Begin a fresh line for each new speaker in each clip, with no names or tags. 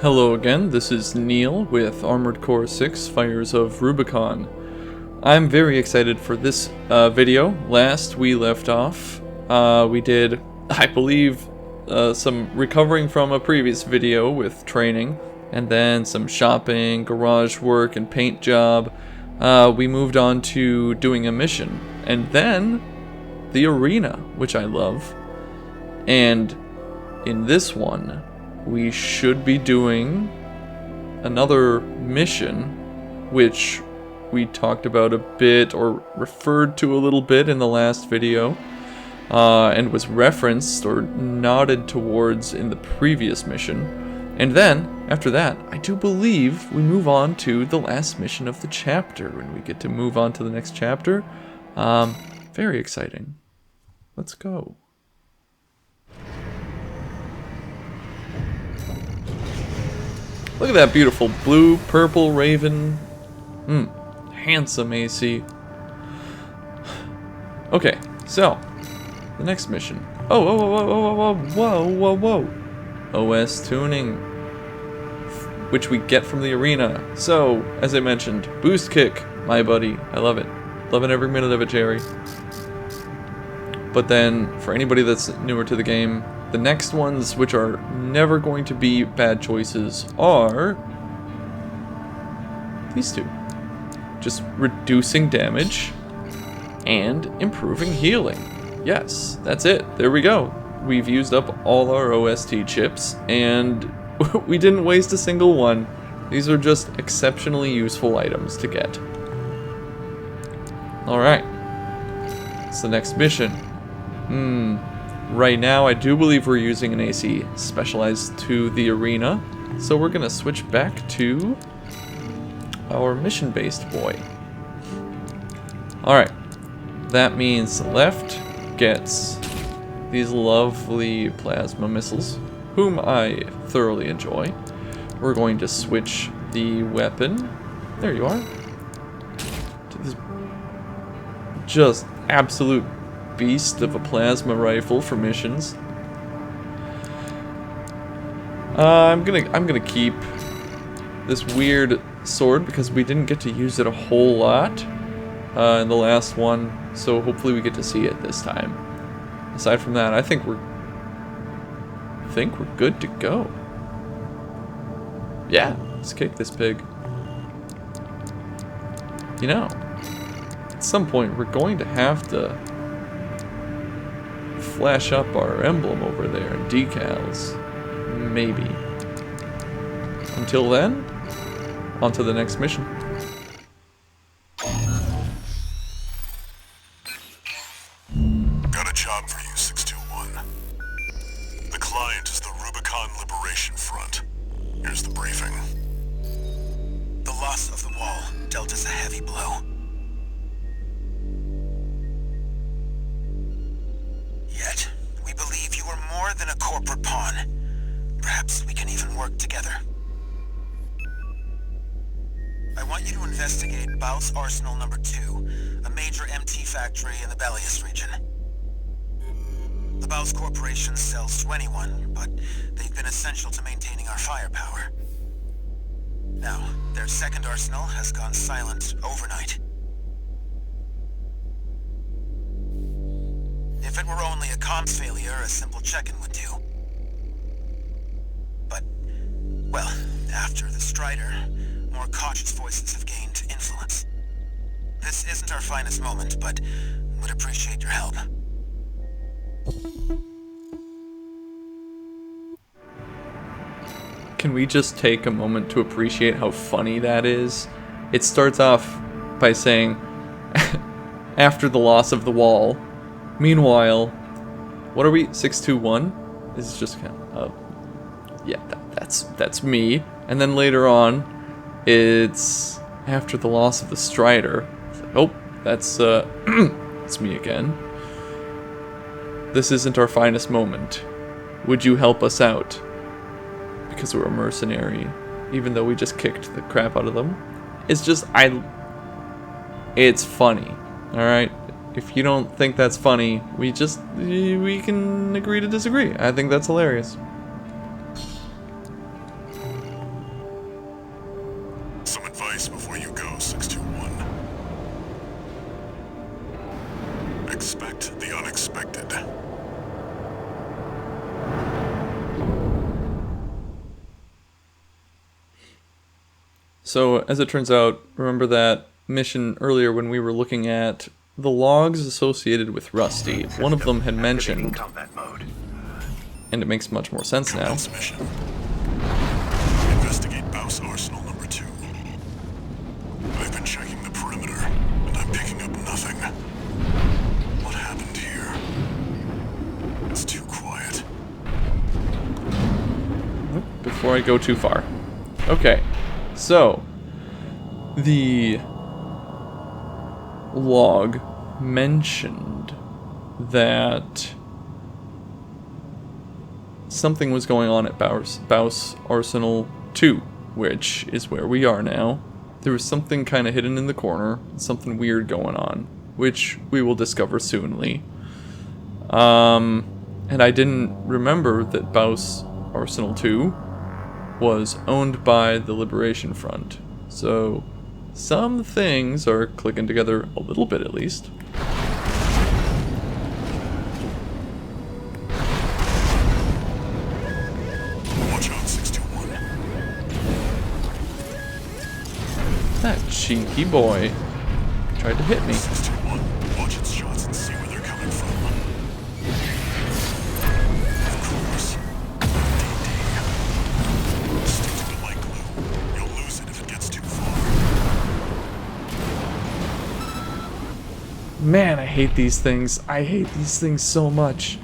Hello again, this is Neil with Armored Core 6 Fires of Rubicon. I'm very excited for this video. Last we left off, we did, I believe, some recovering from a previous video with training, and then some shopping, garage work, and paint job. We moved on to doing a mission, and then the arena, which I love. And in this one, we should be doing another mission, which we talked about a bit, or referred to a little bit in the last video, and was referenced or nodded towards in the previous mission. And then, after that, I do believe we move on to the last mission of the chapter, and we get to move on to the next chapter. Very exciting. Let's go. Look at that beautiful blue, purple raven. Handsome AC. Okay, so the next mission. Whoa. OS tuning, which we get from the arena. So, as I mentioned, boost kick, my buddy. I love it. Loving every minute of it, Jerry. But then, for anybody that's newer to the game, the next ones, which are never going to be bad choices, are these two. Just reducing damage and improving healing. Yes, that's it. There we go. We've used up all our OST chips, and we didn't waste a single one. These are just exceptionally useful items to get. Alright. It's the next mission. Right now, I do believe we're using an AC specialized to the arena, so we're gonna switch back to our mission-based boy. Alright, that means the left gets these lovely plasma missiles, whom I thoroughly enjoy. We're going to switch the weapon, there you are, to this just absolute beast of a plasma rifle for missions. I'm gonna keep this weird sword because we didn't get to use it a whole lot in the last one, so hopefully we get to see it this time. Aside from that, I think we're good to go. Yeah, let's kick this pig. You know, at some point we're going to have to flash up our emblem over there and decals. Maybe. Until then, on to the next mission.
Got a job for you, 621. The client is the Rubicon Liberation Front. Here's the briefing.
The loss of the wall dealt us a heavy blow. Yet, we believe you are more than a corporate pawn. Perhaps we can even work together. I want you to investigate BAWS Arsenal number 2, a major MT factory in the Belius region. The BAWS Corporation sells 21, but they've been essential to maintaining our firepower. Now, their second arsenal has gone silent overnight. If it were only a comms failure, a simple check-in would do. But, well, after the Strider, more cautious voices have gained influence. This isn't our finest moment, but would appreciate your help.
Can we just take a moment to appreciate how funny that is? It starts off by saying, after the loss of the wall. Meanwhile, what are we? 621? This is just kind of, yeah, that's me. And then later on, it's after the loss of the Strider. Oh, that's it's me again. This isn't our finest moment. Would you help us out? Because we're a mercenary, even though we just kicked the crap out of them. It's just, it's funny, alright? If you don't think that's funny, we can agree to disagree. I think that's hilarious.
unexpected.
So, as it turns out, remember that mission earlier when we were looking at the logs associated with Rusty? One of them had mentioned, and it makes much more sense now.
Commence mission. Investigate BAWS Arsenal number 2. I've been checking the perimeter, and I'm picking up nothing. What happened here? It's too quiet.
Before I go too far. Okay, so the log mentioned that something was going on at BAWS Arsenal 2, which is where we are now. There was something kind of hidden in the corner, something weird going on, which we will discover soonly. And I didn't remember that BAWS Arsenal 2 was owned by the Liberation Front. So some things are clicking together a little bit at least.
Watch out, 621.
That cheeky boy tried to hit me.
621. Watch its shots and see where they're coming from. Of course. DD. Stick to the light glue. You'll lose it if it gets too far.
Man, I hate these things. I hate these things so much.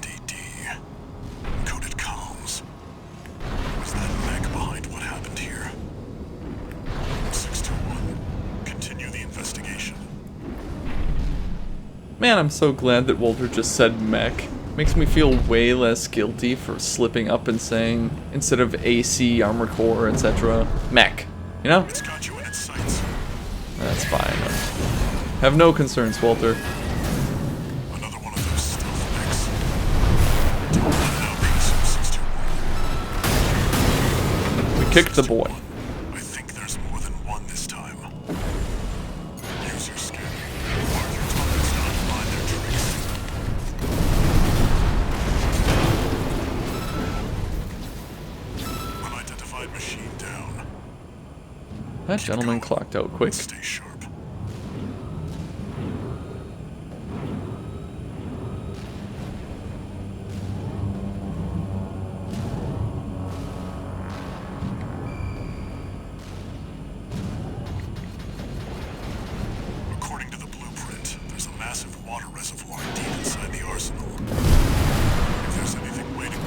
DD. Coded comms. Was that mech behind what happened here? 621. Continue the investigation.
Man, I'm so glad that Walter just said mech. Makes me feel way less guilty for slipping up and saying, instead of AC, Armored Core, etc., mech. You know?
It's got you in its sights.
That's fine. Have no concerns, Walter.
Another one of those stealth mechs. Don't let it out, piece of 621.
We kicked the boy.
I think there's more than one this time. Use your scanner. Mark your targets and unblind their tricks. Unidentified machine down.
That gentleman clocked out quick.
Stay sharp. According to the blueprint, there's a massive water reservoir deep inside the arsenal. If there's anything waiting,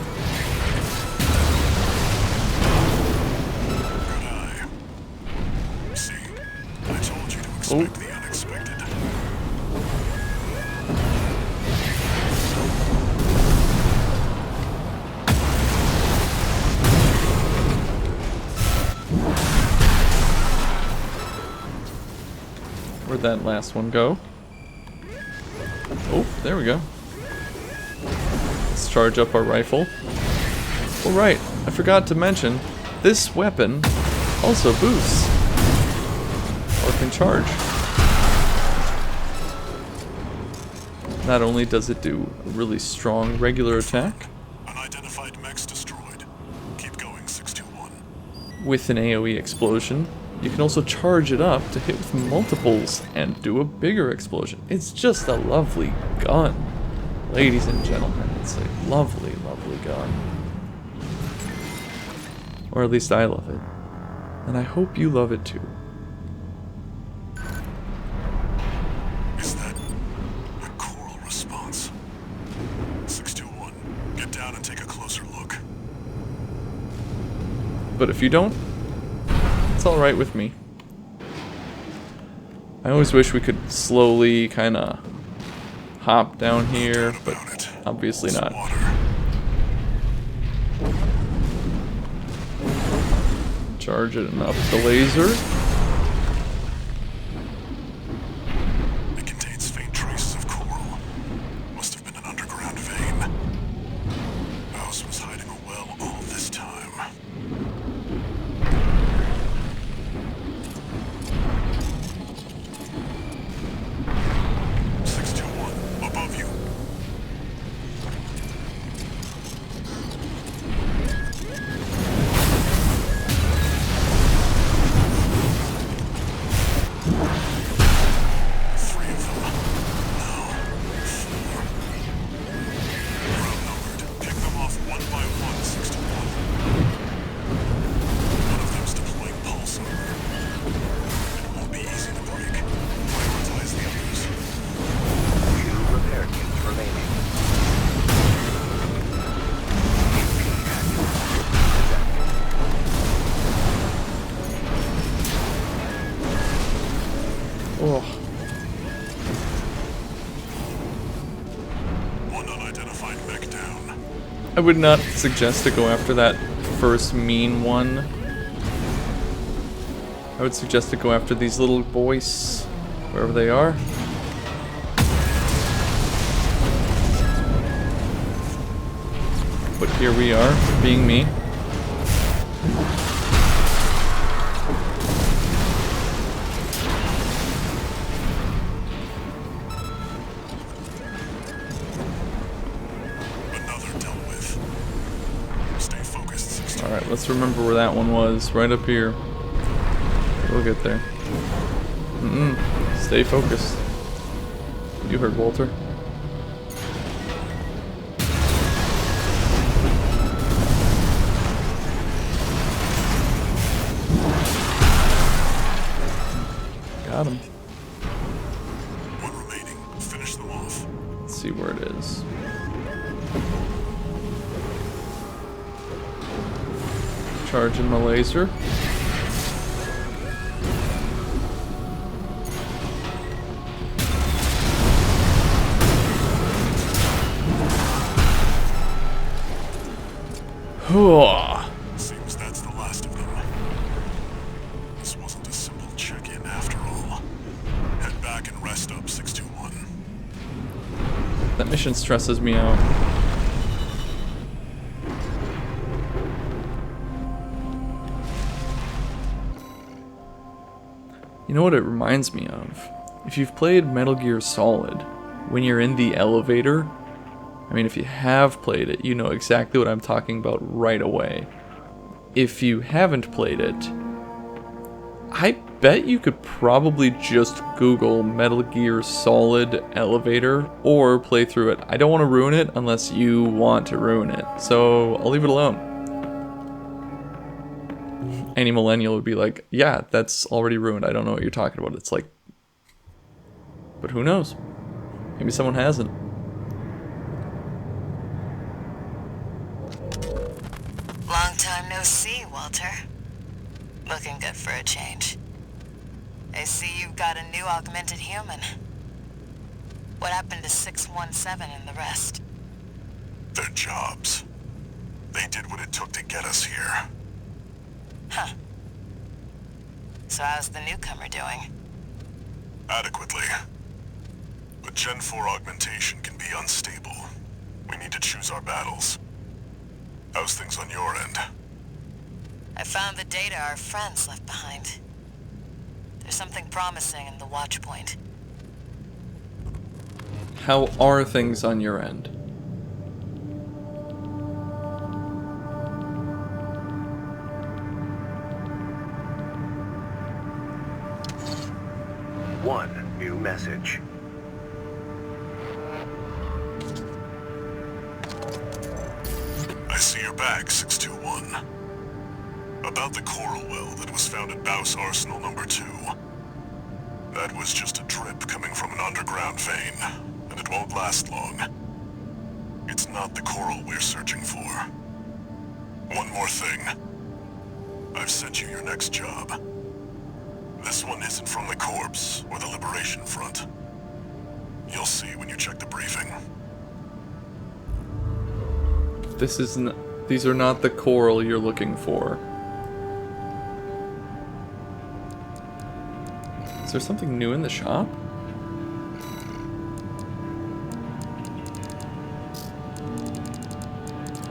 good eye. See, I told you to expect the unexpected.
Where'd that last one go? Oh, there we go. Let's charge up our rifle. Oh right, I forgot to mention, this weapon also boosts. Or can charge. Not only does it do a really strong regular attack,
Unidentified mechs destroyed. Keep going, 621.
with an AoE explosion, you can also charge it up to hit with multiples and do a bigger explosion. It's just a lovely gun. Ladies and gentlemen, it's a lovely, lovely gun. Or at least I love it. And I hope you love it too.
Is that a coral response? 621, get down and take a closer look.
But if you don't, it's alright with me. I always wish we could slowly kind of hop down here, but obviously
It's
not.
water.
Charge it enough. The laser.
It contains faint traces of coral.
I would not suggest to go after that first mean one. I would suggest to go after these little boys, wherever they are. But here we are, being me. Alright, let's remember where that one was. Right up here. We'll get there. Stay focused. You heard Walter. Got him.
One remaining. Finish them off.
Let's see where it is. Charging my laser.
Seems that's the last of them. This wasn't a simple check-in after all. Head back and rest up, 621.
That mission stresses me out. You know what it reminds me of? If you've played Metal Gear Solid, when you're in the elevator, I mean, if you have played it, you know exactly what I'm talking about right away. If you haven't played it, I bet you could probably just Google Metal Gear Solid elevator or play through it. I don't want to ruin it unless you want to ruin it, so I'll leave it alone. Any millennial would be like, yeah, that's already ruined. I don't know what you're talking about. It's like, but who knows? Maybe someone hasn't.
Long time no see, Walter. Looking good for a change. I see you've got a new augmented human. What happened to 617 and the rest?
Their jobs. They did what it took to get us here.
Huh. So how's the newcomer doing?
Adequately. But Gen 4 augmentation can be unstable. We need to choose our battles. How's things on your end?
I found the data our friends left behind. There's something promising in the Watchpoint.
How are things on your end?
One new message.
I see you're back, 621. About the coral well that was found at BAWS Arsenal number 2. That was just a drip coming from an underground vein, and it won't last long. It's not the coral we're searching for. One more thing. I've sent you your next job. This one isn't from the Corps or the Liberation Front. You'll see when you check the briefing.
These are not the coral you're looking for. Is there something new in the shop?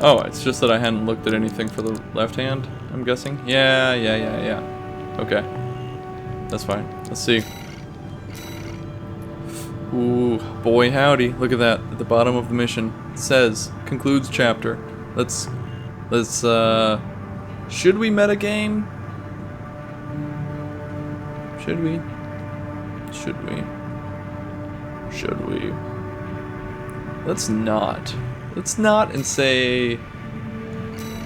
Oh, it's just that I hadn't looked at anything for the left hand, I'm guessing? Yeah. Okay. That's fine. Let's see. Ooh, boy howdy. Look at that. At the bottom of the mission. It says, concludes chapter. Let's, should we metagame? Should we? Let's not. Let's not and say,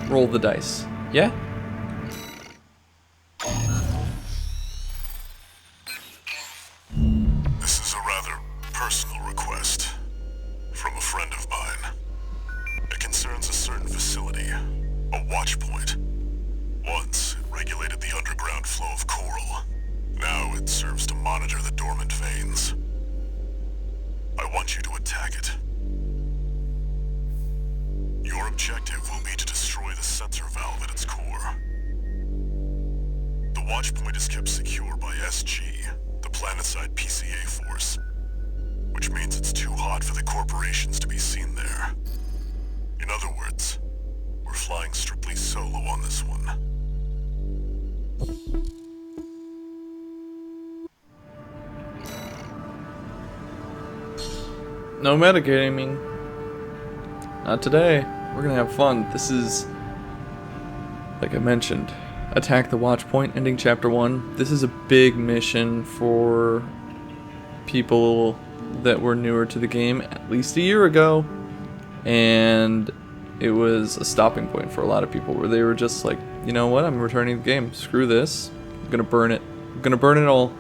roll the dice. Yeah?
This is a rather personal request from a friend of mine. It concerns a certain facility, a Watchpoint. Once, it regulated the underground flow of coral. Now it serves to monitor the dormant veins. I want you to attack it. Your objective objective will be to destroy the sensor valve at its core. The Watchpoint is kept secure by SG, the planetside PCA force, which means it's too hot for the corporations to be seen there. In other words, we're flying strictly solo on this one.
No metagaming. Not today. We're gonna have fun. This is, like I mentioned, attack the Watchpoint, ending Chapter 1. This is a big mission for people that were newer to the game at least a year ago. And it was a stopping point for a lot of people where they were just like, you know what, I'm returning the game. Screw this. I'm gonna burn it. I'm gonna burn it all.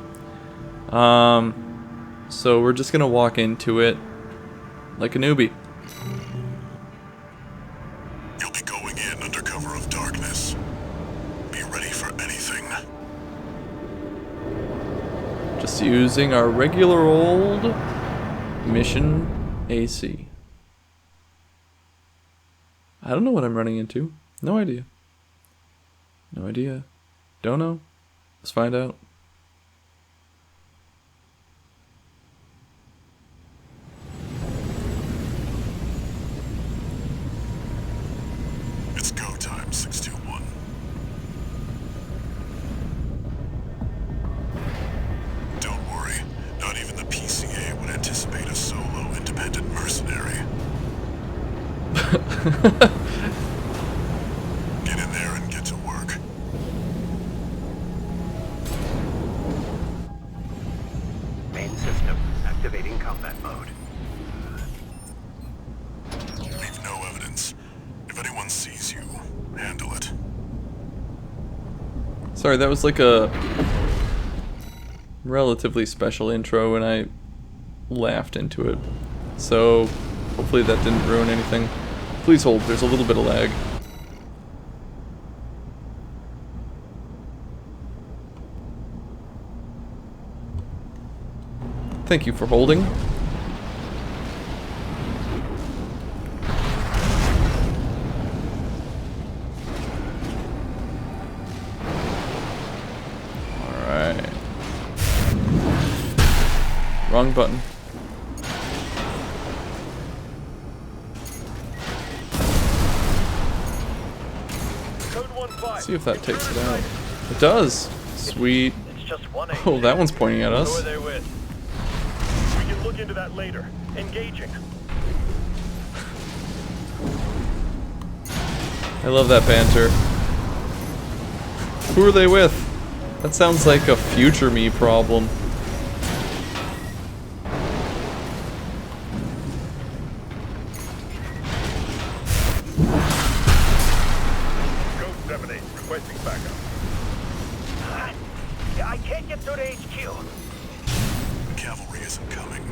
So we're just gonna walk into it like a newbie.
You'll be going in under cover of darkness. Be ready for anything.
Just using our regular old mission AC. I don't know what I'm running into. No idea. No idea. Don't know. Let's find out.
It's go time, 621. Don't worry, not even the PCA would anticipate a solo independent mercenary. Get in there and get to work.
Main system activating combat mode.
Leave no evidence. If anyone sees you, handle it.
Sorry, that was like a relatively special intro and I laughed into it. So hopefully that didn't ruin anything. Please hold, there's a little bit of lag. Thank you for holding. Alright. Wrong button. See if that takes it out. It does! Sweet.
It's just one
Oh, that one's pointing at
Who are
us.
they with? We can look into that later. Engaging.
I love that banter. Who are they with? That sounds like a future me problem.
Go 7-8, requesting backup.
I can't get through to HQ.
The cavalry isn't coming.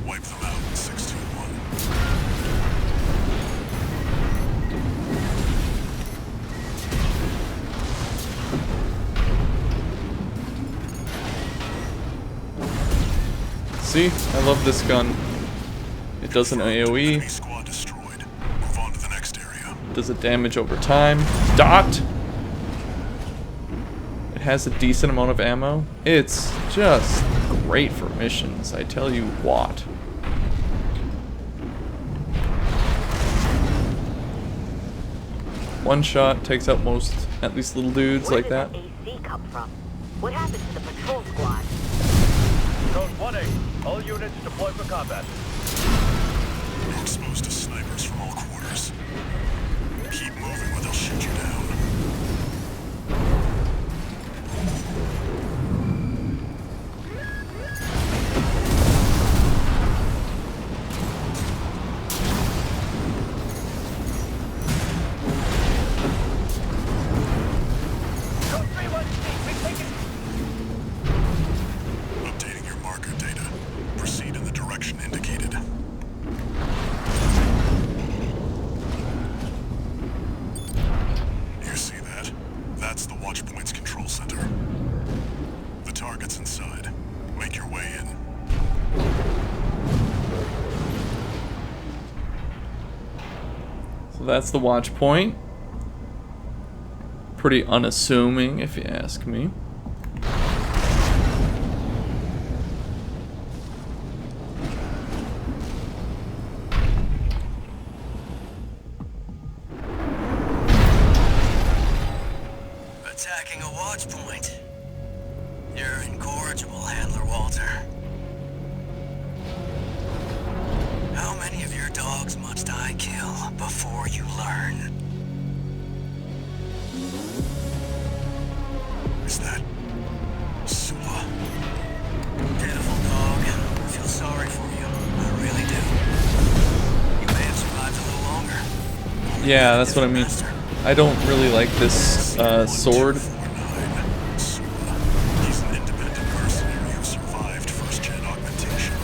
Wipe them out, 621.
See? I love this gun. It does an
Enemy
AoE,
squad destroyed. Move on to the next area.
does it damage over time. Dot! It has a decent amount of ammo. It's just great for missions, I tell you what. One shot takes out most, at least little dudes like that.
Where did AC come from? What happened to the patrol squad?
Code 1-8, all units deploy for combat.
You're exposed to snipers from all quarters. Keep moving or they'll shoot you down.
Code 3-1, we take it.
Updating your marker data. Proceed in the direction indicated.
So that's the watch point. Pretty unassuming, if you ask me.
Attacking a watch point. You're incorrigible, Handler Walter. How many of your dogs must I kill before you learn? Is that Sua? Pitiful dog. I feel sorry for you. I really do. You may have survived a little longer.
Yeah, that's what I mean. I don't really like this sword.
He's an independent mercenary who survived first-gen augmentation.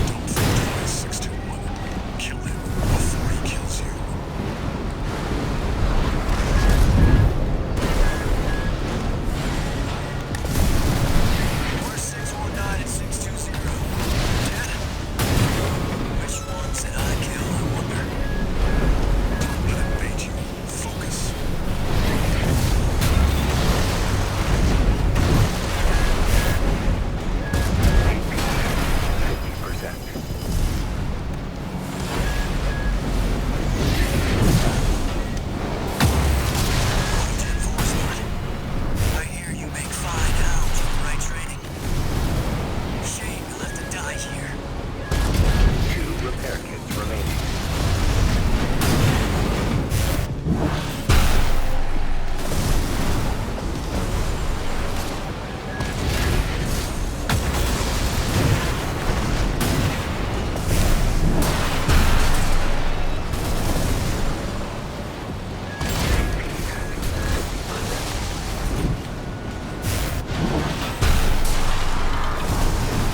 Don't think twice, 621. Kill him before he kills you.
Where's 619 and 620? Dead? Which ones did I kill, I wonder?
Don't let him bait you. Focus.
I hear you make fine hounds with the right training. Shame you'll have to die here.
2 repair kits remaining.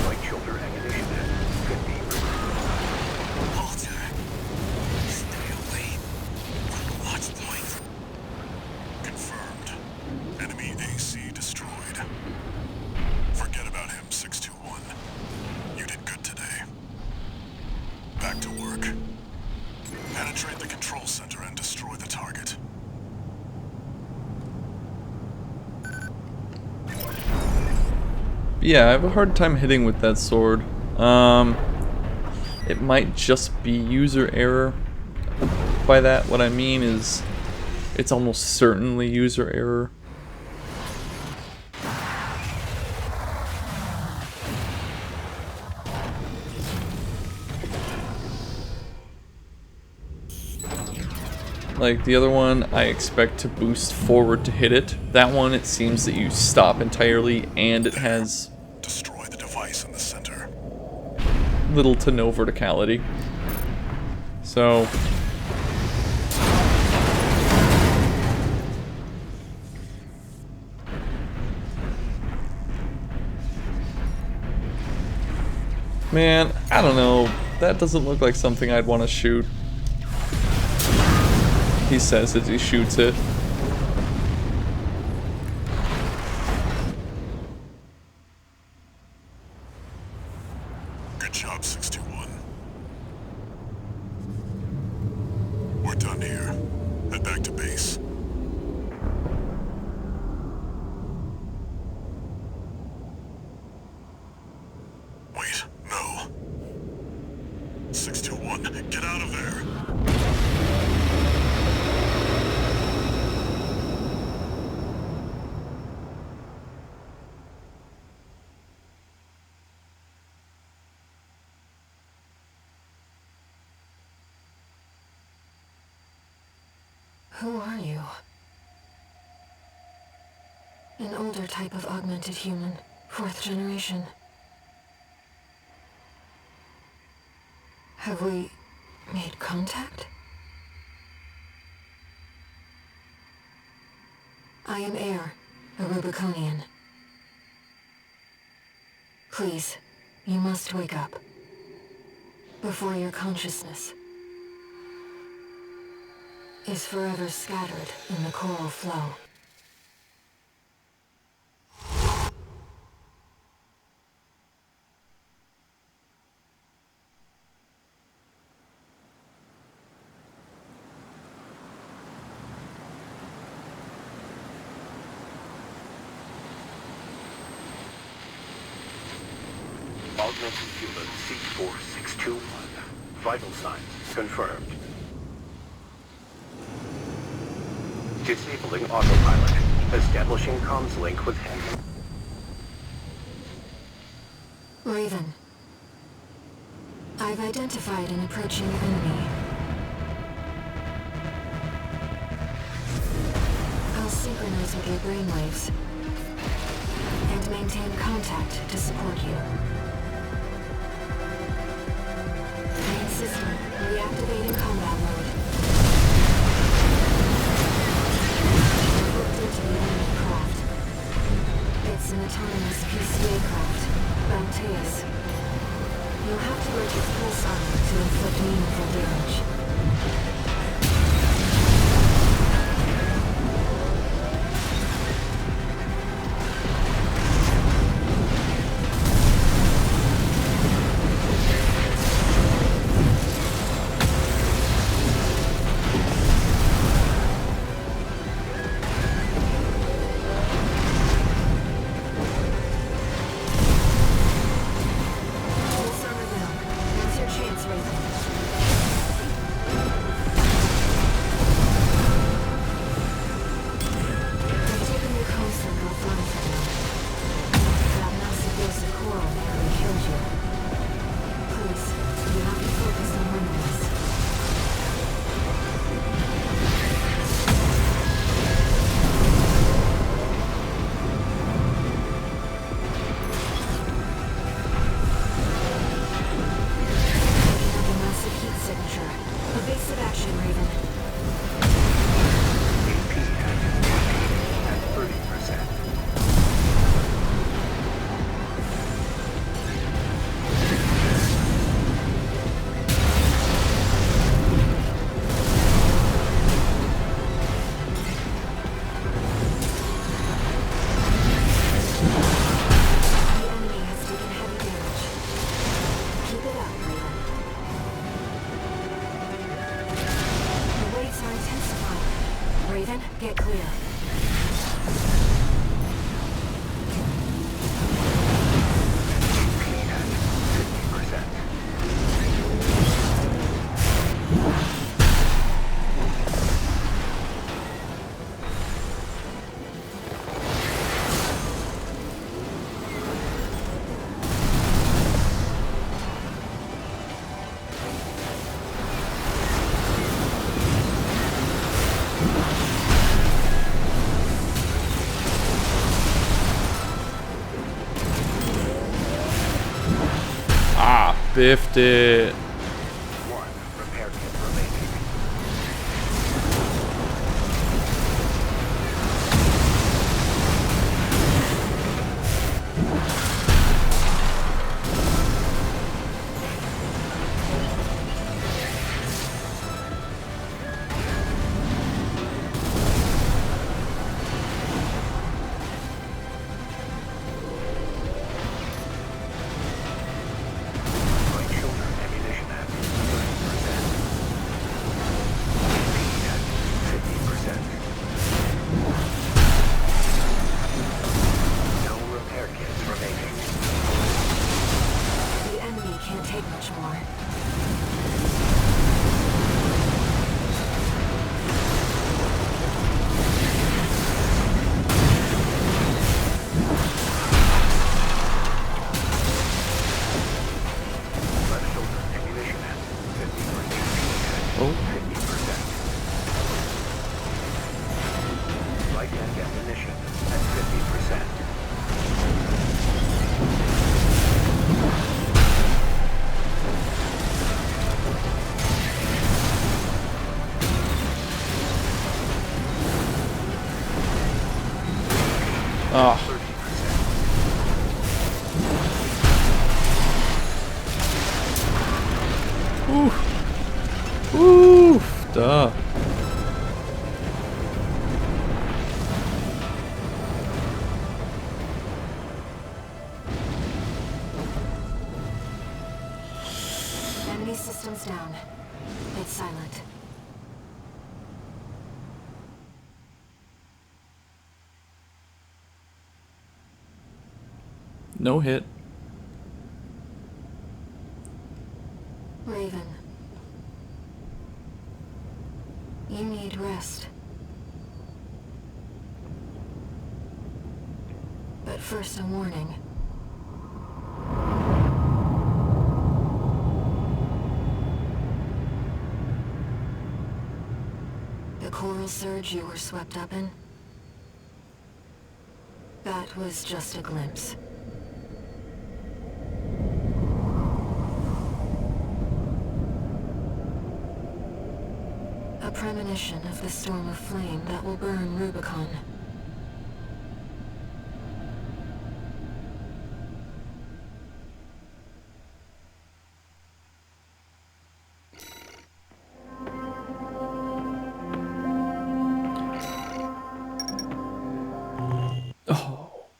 White shoulder ammunition. 50.
Walter, stay away from the watch point.
Confirmed. Enemy AC destroyed. Forget about him, 621. You did good today. Back to work. Penetrate the control center and destroy the target.
Yeah, I have a hard time hitting with that sword. It might just be user error. By that, what I mean is it's almost certainly user error. Like the other one, I expect to boost forward to hit it. That one, it seems that you stop entirely and it has
Destroy the device in the center.
little to no verticality. So man, I don't know. That doesn't look like something I'd want to shoot. He says as he shoots it.
Good job, 621. We're done here. Head back to base. Wait, no. 621, get out of there!
Who are you? An older type of augmented human, 4th generation. Have we made contact? I am Ayre, a Rubiconian. Please, you must wake up. Before your consciousness is forever scattered in the coral flow.
Augmented human C4621. Vital signs confirmed. Disabling autopilot. Establishing comms link with him.
Raven. I've identified an approaching enemy. I'll synchronize with your brainwaves and maintain contact to support you. Main system reactivating combat mode. Hooked into the enemy craft. It's an autonomous PCA craft, Balteus. You'll have to break its pulse armor to inflict meaningful damage. Get clear.
Biffed it.
One repair kit remaining.
Oh. Ooh. Ooh. Duh.
Enemy systems down. It's silent.
No hit.
Raven. You need rest. But first, a warning. The coral surge you were swept up in? That was just a glimpse. A premonition of the storm of flame that will burn Rubicon.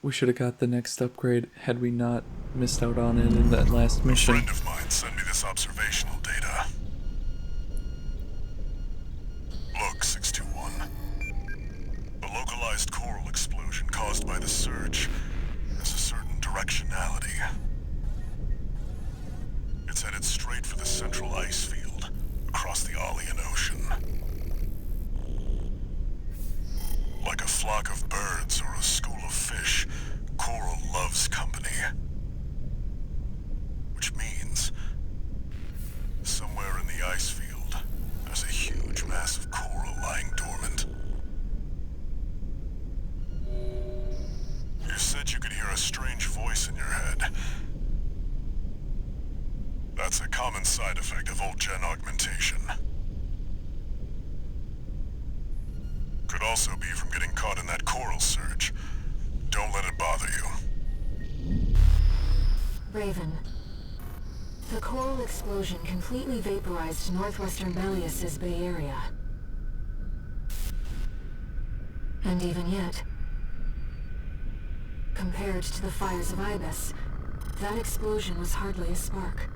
We should have got the next upgrade had we not missed out on it in that last mission.
A friend of mine sent me this observational data. Look, 621. A localized coral explosion caused by the surge has a certain directionality. It's headed straight for the central ice field across the Aeolian Ocean. Like a flock of birds or a school of fish, coral loves company. Which means, somewhere in the ice field, there's a huge mass of coral lying dormant. You said you could hear a strange voice in your head. That's a common side effect of old-gen augmentation. Could also be from getting caught in that coral surge. Don't let it bother you.
Raven. The coral explosion completely vaporized northwestern Belius's Bay Area. And even yet, compared to the fires of Ibis, that explosion was hardly a spark.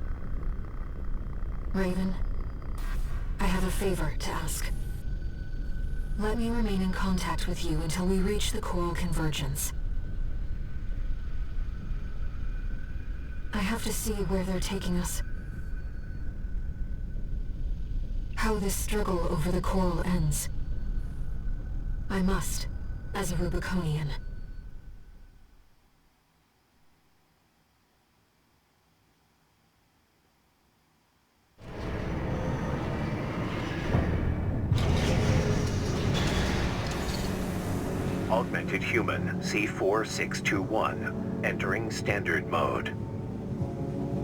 Raven, I have a favor to ask. Let me remain in contact with you until we reach the coral convergence. I have to see where they're taking us. How this struggle over the coral ends. I must, as a Rubiconian.
Augmented human C4621 entering standard mode.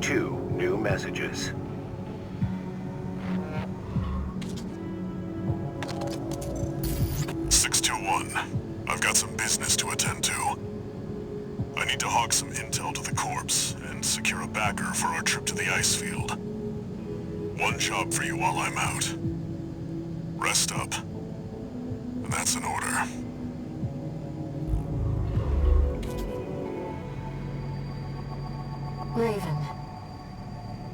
2 new messages.
I've got some business to attend to. I need to hawk some intel to the corpse and secure a backer for our trip to the ice field. One job for you while I'm out. Rest up. And that's an order.
Raven,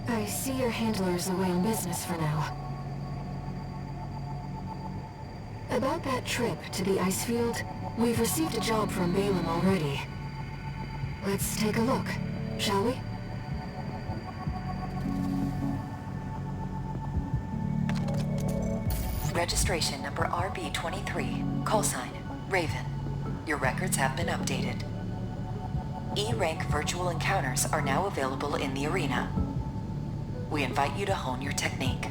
I see your handler's away on business for now. About that trip to the ice field, we've received a job from Balaam already. Let's take a look, shall we?
Registration number RB23, call sign, Raven. Your records have been updated. E-rank virtual encounters are now available in the arena. We invite you to hone your technique.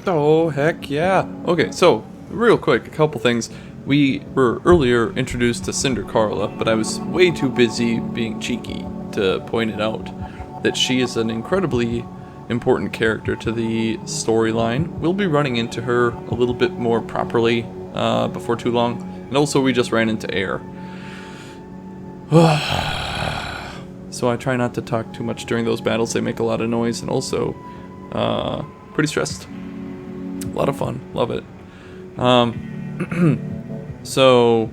Oh, heck yeah. Okay, so, real quick, a couple things. We were earlier introduced to Cinder Carla, but I was way too busy being cheeky to point it out that she is an incredibly important character to the storyline. We'll be running into her a little bit more properly before too long. And also, we just ran into Ayre. So I try not to talk too much during those battles. They make a lot of noise, and also pretty stressed. A lot of fun. Love it. So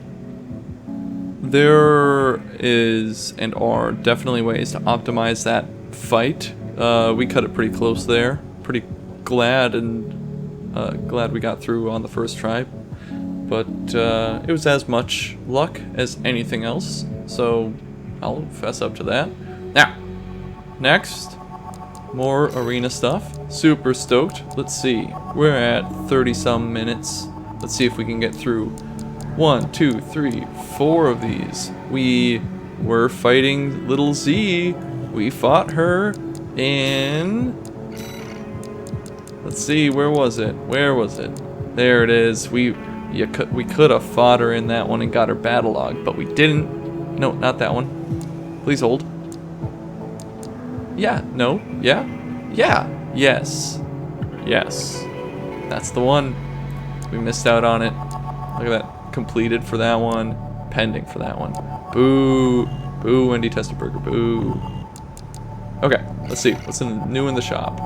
there is and are definitely ways to optimize that fight. We cut it pretty close there. Pretty glad we got through on the first try. but it was as much luck as anything else, so I'll fess up to that. Now, next, more arena stuff. Super stoked. Let's see, we're at 30-some minutes. Let's see if we can get through 1, 2, 3, 4 of these. We were fighting little Ziyi. We fought her in... Let's see, where was it? Where was it? There it is. We could have fought her in that one and got her battle log, but we didn't. No, not that one. Please hold. Yeah, no, yeah, yeah, yes, yes. That's the one. We missed out on it. Look at that. Completed for that one. Pending for that one. Boo. Boo, Wendy Testerberger. Boo. Okay, let's see. What's new in the shop?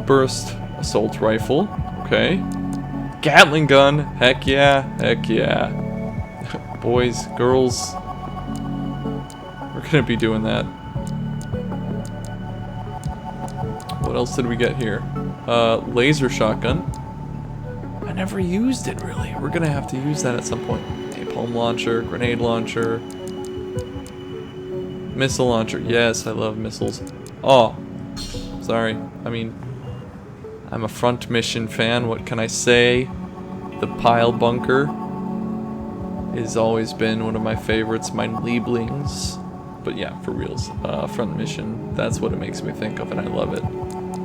Burst assault rifle. Okay. Gatling gun. Heck yeah. Heck yeah. Boys, girls. We're gonna be doing that. What else did we get here? Laser shotgun. I never used it really. We're gonna have to use that at some point. Napalm launcher, grenade launcher, missile launcher. Yes, I love missiles. Oh, sorry. I mean, I'm a front mission fan. What can I say? The pile bunker has always been one of my favorites, my Lieblings. But yeah, for reals, front mission, that's what it makes me think of, and I love it.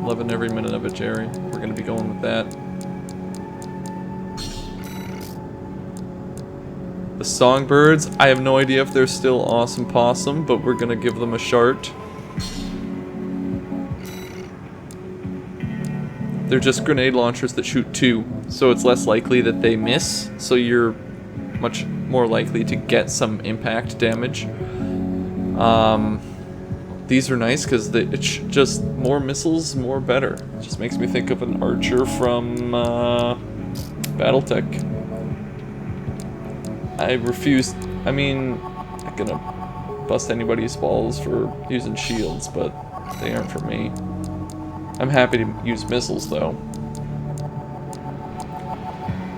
Loving every minute of it, Jerry. We're gonna be going with that. The Songbirds, I have no idea if they're still awesome possum, but we're gonna give them a shot. They're just grenade launchers that shoot 2, so it's less likely that they miss, so you're much more likely to get some impact damage. These are nice because it's just more missiles, more better. It just makes me think of an archer from Battletech. I refuse. I mean, I'm not gonna bust anybody's balls for using shields, but they aren't for me. I'm happy to use missiles though.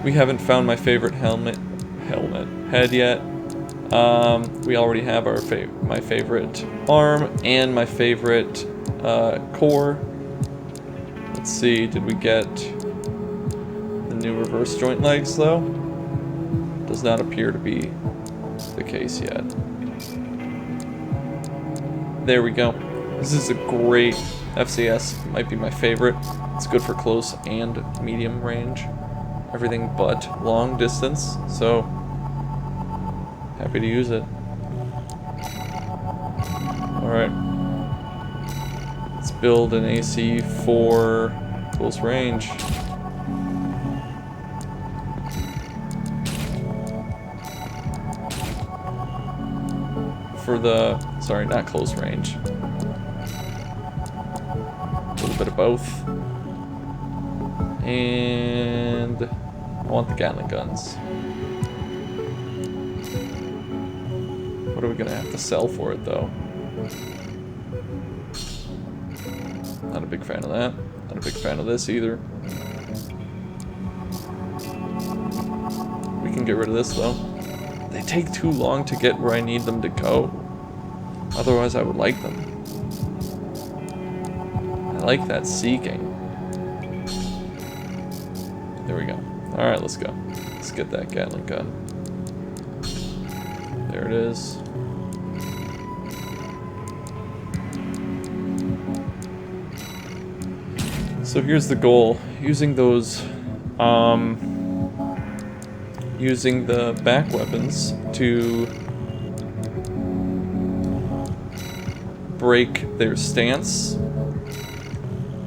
We haven't found my favorite head yet. We already have my favorite arm and my favorite core. Let's see, did we get the new reverse joint legs though? Does not appear to be the case yet. There we go. This is a great FCS, might be my favorite. It's good for close and medium range. Everything but long distance, so happy to use it. Alright. Let's build an AC for close range. For the, sorry, not close range. A little bit of both. And I want the Gatling guns. What are we gonna have to sell for it though? Not a big fan of that. Not a big fan of this either. We can get rid of this though. They take too long to get where I need them to go. Otherwise I would like them. I like that seeking. There we go. Alright, let's go. Let's get that Gatling gun. There it is. So here's the goal. Using those, using the back weapons to break their stance,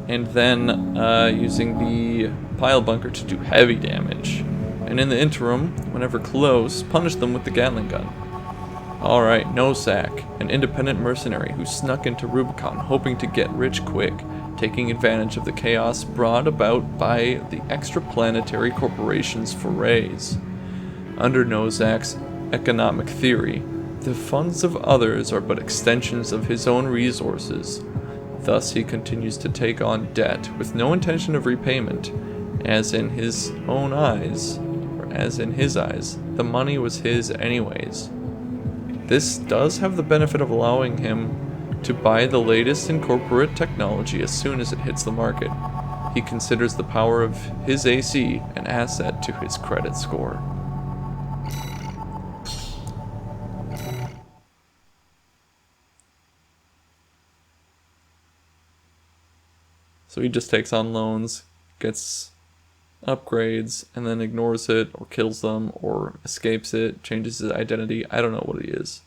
and then using the pile bunker to do heavy damage. And in the interim, whenever close, punish them with the Gatling gun. Alright, Nosaac, an independent mercenary who snuck into Rubicon hoping to get rich quick, taking advantage of the chaos brought about by the extraplanetary corporation's forays. Under Nosaac's economic theory, the funds of others are but extensions of his own resources. Thus, he continues to take on debt with no intention of repayment, as in his own eyes, or as in his eyes, the money was his anyways. This does have the benefit of allowing him to buy the latest in corporate technology as soon as it hits the market. He considers the power of his AC an asset to his credit score. So he just takes on loans, gets upgrades, and then ignores it, or kills them, or escapes it, changes his identity. I don't know what he is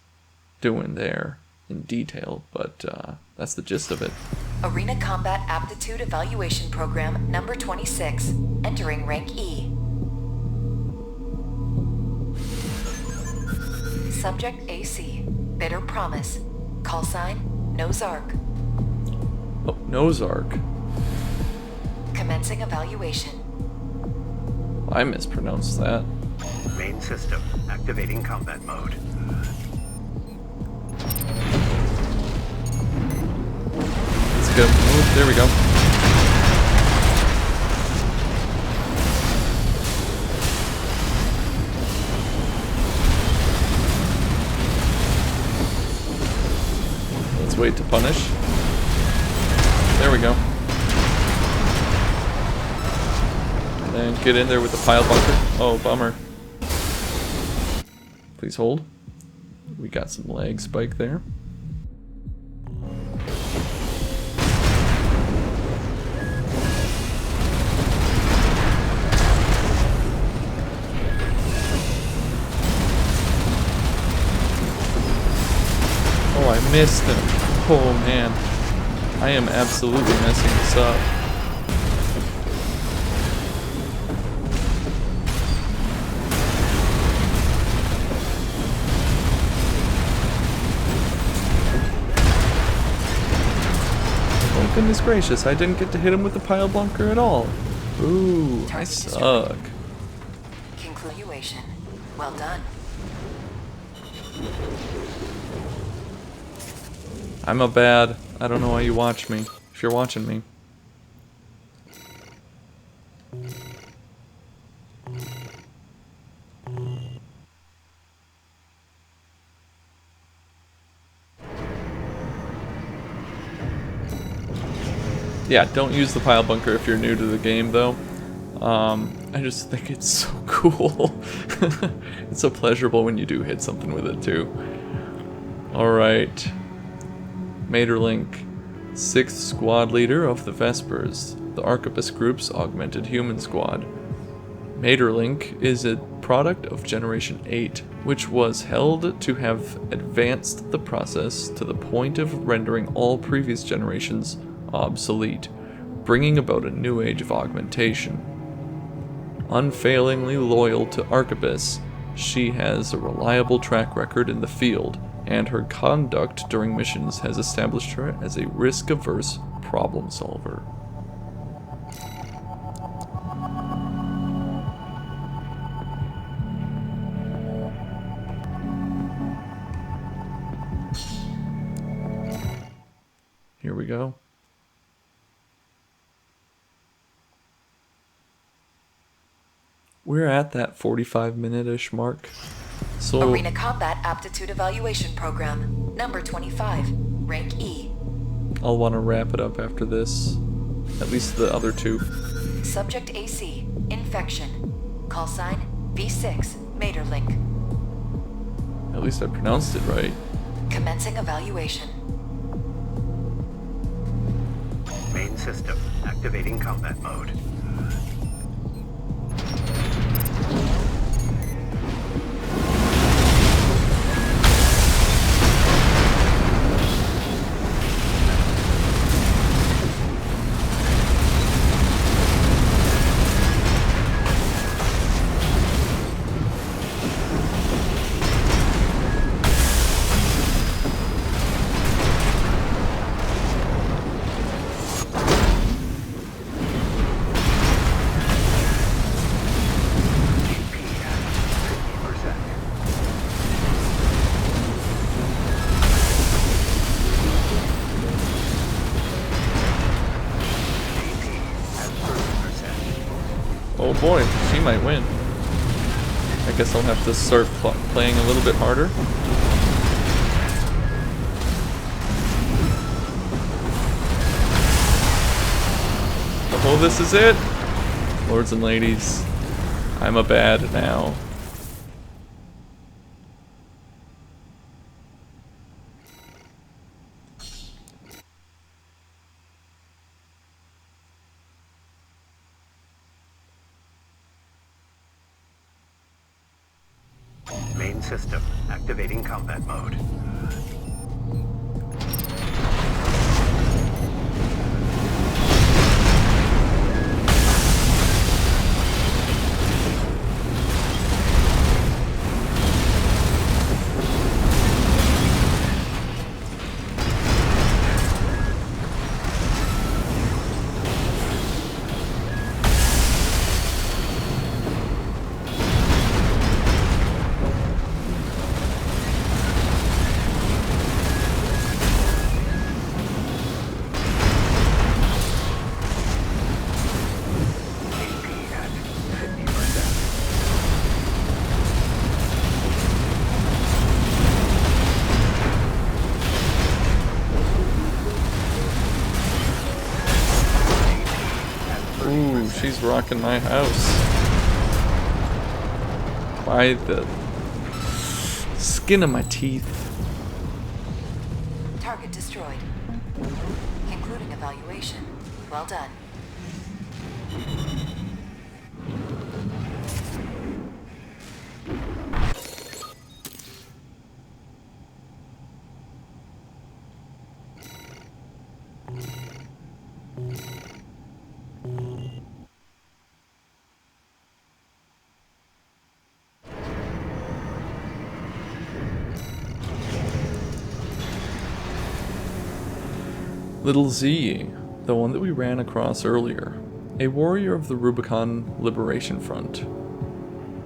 doing there in detail, but that's the gist of it.
Arena Combat Aptitude Evaluation Program number 26, entering rank E. Subject AC, Bitter Promise. Call sign, Nosaac.
Oh, Nosaac.
Commencing evaluation.
I mispronounced that.
Main system, activating combat mode.
Let's go. Oh, there we go. Let's wait to punish. There we go. And get in there with the pile bunker. Oh, bummer. Please hold. We got some lag spike there. Oh, I missed him. Oh man. I am absolutely messing this up. Oh goodness gracious, I didn't get to hit him with the pile bunker at all. Ooh, I suck.
Conclusion. Well done.
I'm a bad. I don't know why you watch me, if you're watching me. Yeah, don't use the pile bunker if you're new to the game, though. I just think it's so cool. It's so pleasurable when you do hit something with it, too. Alright. Maeterlinck, 6th squad leader of the Vespers, the Arquebus Group's augmented human squad. Maeterlinck is a product of Generation 8, which was held to have advanced the process to the point of rendering all previous generations obsolete, bringing about a new age of augmentation. Unfailingly loyal to Arquebus, she has a reliable track record in the field, and her conduct during missions has established her as a risk-averse problem solver. Here we go. We're at that 45-minute-ish mark. So
Arena Combat Aptitude Evaluation Program, number 25, rank E.
I'll want to wrap it up after this. At least the other two.
Subject AC, Infection. Call sign, V.VI, Maeterlinck.
At least I pronounced it right.
Commencing evaluation.
Main system, activating combat mode.
boy, she might win. I guess I'll have to start playing a little bit harder. Oh, this is it! Lords and ladies, I'm a bad now.
Main system activating combat mode.
Ooh, she's rocking my house. By the skin of my teeth.
Target destroyed. Concluding evaluation. Well done.
Little Ziyi, the one that we ran across earlier, a warrior of the Rubicon Liberation Front.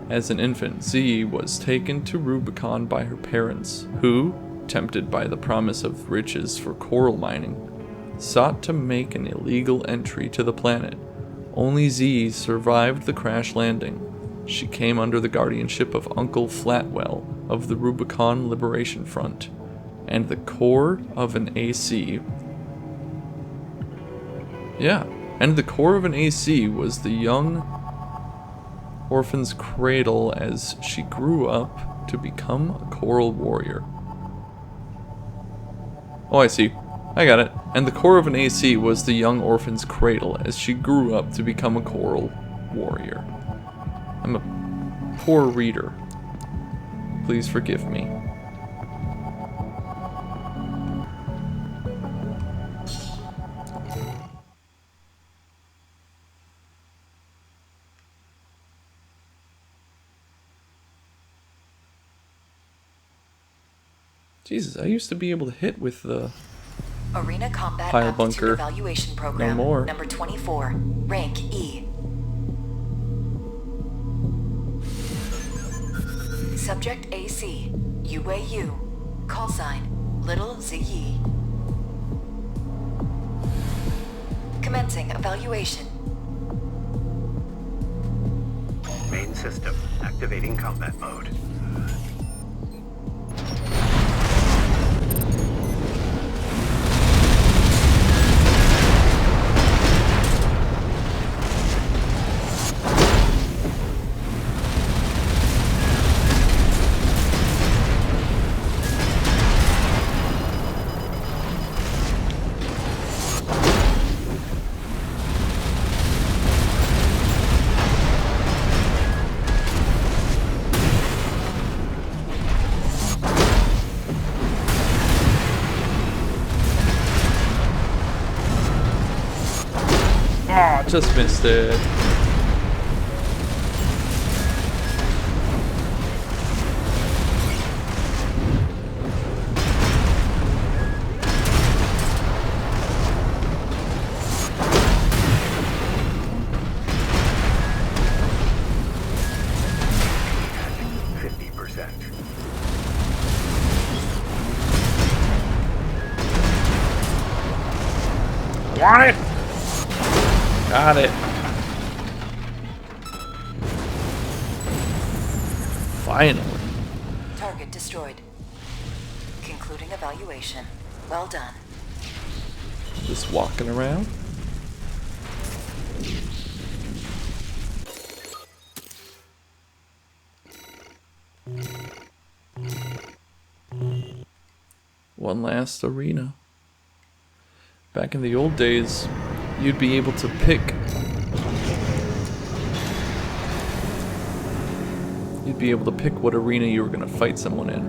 As an infant, Ziyi was taken to Rubicon by her parents, who, tempted by the promise of riches for coral mining, sought to make an illegal entry to the planet. Only Ziyi survived the crash landing. She came under the guardianship of Uncle Flatwell of the Rubicon Liberation Front, and the core of an AC. And the core of an AC was the young orphan's cradle as she grew up to become a coral warrior. Oh, I see. I got it. And the core of an AC was the young orphan's cradle as she grew up to become a coral warrior. I'm a poor reader. Please forgive me. Jesus, I used to be able to hit with the
Arena Combat
pile
Aptitude
bunker.
Evaluation Program
No more.
number 24, rank E. Subject AC, UAU, call sign, Little Ziyi. Commencing evaluation.
Main system activating combat mode.
Just missed it. Want it? Got it. Finally.
Target destroyed. Concluding evaluation. Well done.
Just walking around. One last arena. Back in the old days, you'd be able to pick. You'd be able to pick what arena you were going to fight someone in.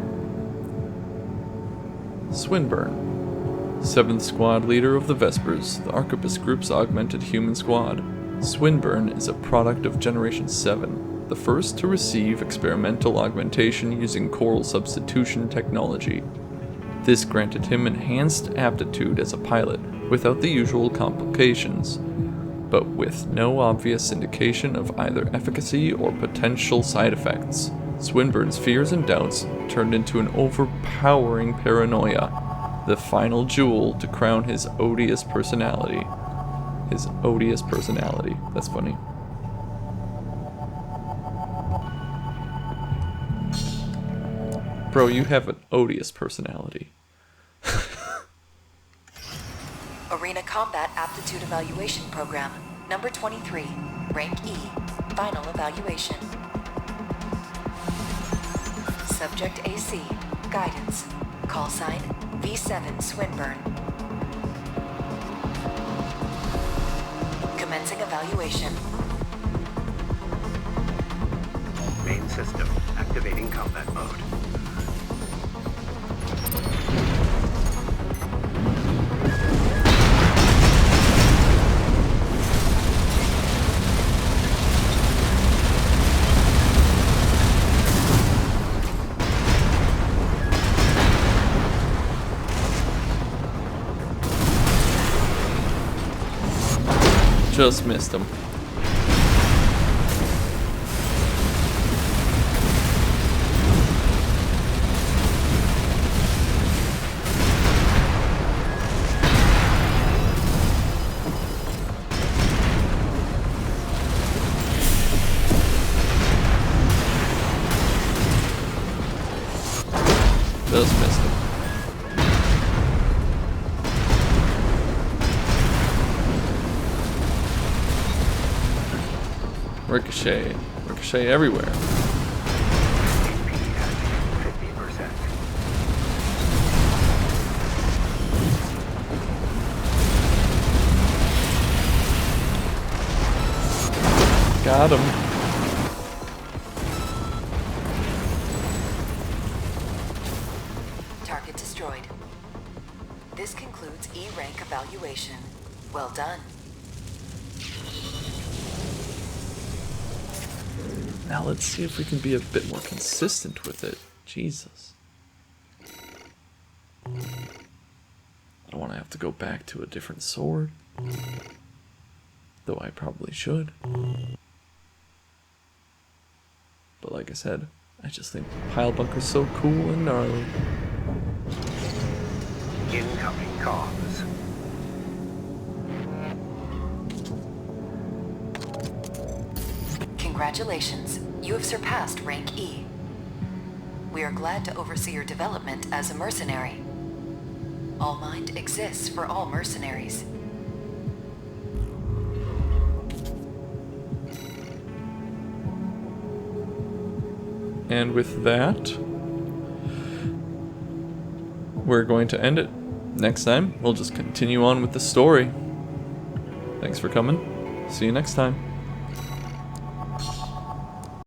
Swinburne, 7th Squad leader of the Vespers, the Arquebus Group's augmented human squad. Swinburne is a product of Generation 7, the first to receive experimental augmentation using coral substitution technology. This granted him enhanced aptitude as a pilot, without the usual complications, but with no obvious indication of either efficacy or potential side effects. Swinburne's fears and doubts turned into an overpowering paranoia, the final jewel to crown his odious personality. His odious personality. That's funny. Bro, you have an odious personality.
Arena Combat Aptitude Evaluation Program, number 23, rank E, final evaluation. Subject AC, guidance, call sign V.VII Swinburne. Commencing evaluation.
Main system activating combat mode.
Just missed him. Just missed him. Ricochet. Ricochet everywhere.
HP at 50%.
Got him.
Target destroyed. This concludes E rank evaluation. Well done.
Now let's see if we can be a bit more consistent with it. Jesus. I don't want to have to go back to a different sword. Though I probably should. But like I said, I just think Pile Bunker's so cool and gnarly.
Incoming comms.
Congratulations, you have surpassed rank E. We are glad to oversee your development as a mercenary. All Mind exists for all mercenaries.
And with that, we're going to end it. Next time, we'll just continue on with the story. Thanks for coming. See you next time.